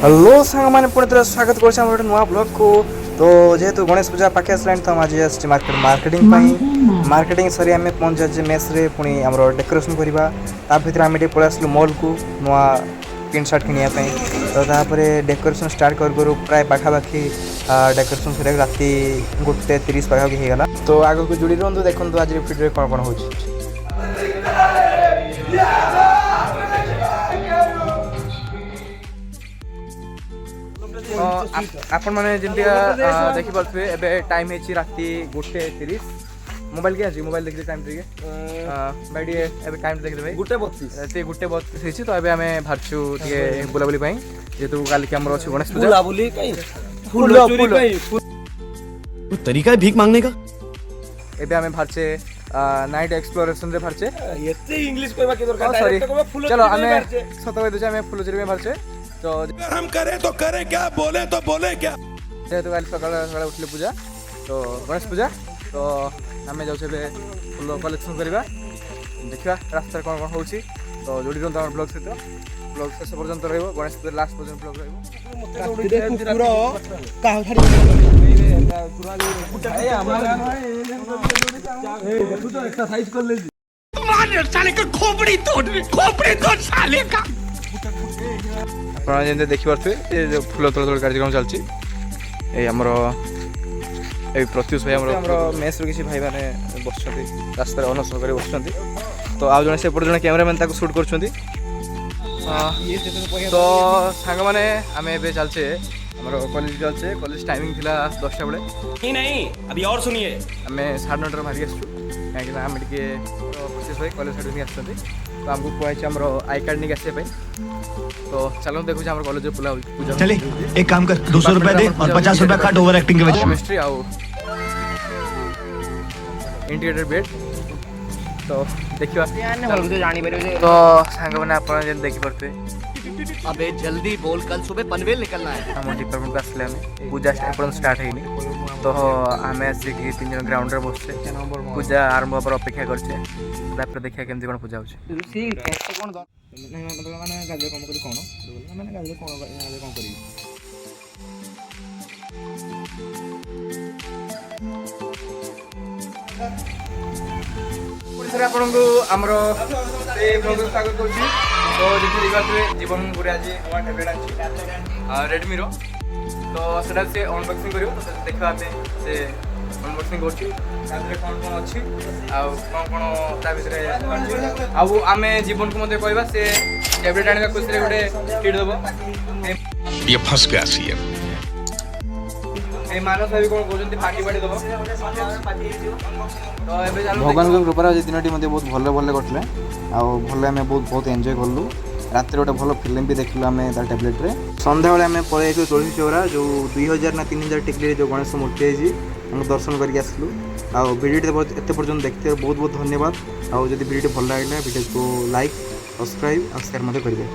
Hello सांग मैंने पुणी थे स्वागत कर गोटे नुआ ब्लॉग को। तो जेहेतु गणेश पूजा पाखे आसलानी तो आज आस मार्केटिंग सरी आम पहुँच जाए मेस रे पुणी आम डेकोरेशन करवा भर आम पलि आसलु मॉल को नुआ पैंट सार्ट किनापी। तो तापर डेकोरेशन स्टार्ट करूँ प्राय पाखापाखि डेकोरेशन सर राति 1:30 पाखापाखि होगा। तो आग को जोड़ी रुहतु देखो आज भिडियो कौन कौन हो। आपण मैंने जमी देखिपे ए टाइम है राति 1:30 मोबाइल क्या मोबाइल देखिए टाइम टे भाई टे टाइम देखिए 1:32 तो एबे आमे भारचु टे बुलाबुली जेहेतु काली आम अच्छे गणेश पूजा तरीका है भीख मांगने का। एबे आमे भारचे नाइट एक्सप्लोरेशन रे भारचे इंग्लिश कहबा के दरकार सॉरी चलो आमे सत कह दूचे आमे फुलचुरी में भारचे। तो हम करें तो करें क्या, बोले तो बोले क्या। जेहेतु कल सकाल उठले पूजा तो गणेश पूजा तो आम जाऊे फुल कलेक्शन करवा देखा रास्ता कौन कौन हो। तो जोड़ी रुहतु आम ब्लॉग सहित ब्लॉग शेष पर्यंत रहा गणेश पूजा लास्ट पर्यंत ब्लॉग रहा देखिपे फुल तोड़ तोड़ कार्यक्रम चलती आमर प्रत्युष भाई मेस किसी भाई मैंने बस रास्तार अनशन कर बस। तो आज जन सेपटे जन कैमेरामैन सुट कर। तो सांग मैंने आम ए चलचे कॉलेज चलचे कॉलेज टाइमिंग थी 10टा बेले नहीं अभी और सुनिए आम 9:30 बाहरी आसू कहीं आम टे प्रत्युष भाई कॉलेज साइड आस तो आमको कहुई आम आई कार्ड नहीं आसपा। तो चलो देखो आम कॉलेज पूजा चले एक काम कर 200 रुपए दे और 50 रुपए काट ओवर एक्टिंग के वजह केमिस्ट्री आउ इंटीग्रेटेड बेड। तो देखिए तो सांग मैंने आप देखिपे अबे जल्दी बोल, कल सुबह पनवेल निकलना है। आम डिपार्टमेंट को आसले पूजा स्टार्ट है। तो आम आसिक 3 जन ग्राउंड रे बसचे पूजा आरंभ पर अपेक्षा करते देखिए केमती कौन पूजा आपको आमर स्वागत कर। तो जी जीवन पूरे आज नवा टैबलेट आनी रेडमी रो तो सेटा से अनबॉक्सिंग करियो। तो देखा आमे से अनबॉक्सिंग करछि कौन कौन अच्छी कौन कौन ता भितर आउ आमे जीवन को मते कहबा से टैबलेट आनिबा खुशी रे गोटे किट दबो ये फंस गया सीएम। ए मानस भाई कोन कहउछन्ती पार्टी दबो। तो एबे भगवान को कृपा आज दिनटी मते बहुत भले भले कटले आ भले आमे बहुत एंजॉय करलु। रात गोटे भल फिल्म भी देखलु आम टैबलेट रे। संध्या बेले आम पलि तुलसी चौरा जो 2000 ना 3000 टिकली जो गणेश मूर्ति है दर्शन करके आसलु। आ भिडियो एत पर्यटन देखते बहुत बहुत धन्यवाद। आदि भिडियो भल लगे भिडियो को लाइक सब्सक्राइब और शेयर करेंगे।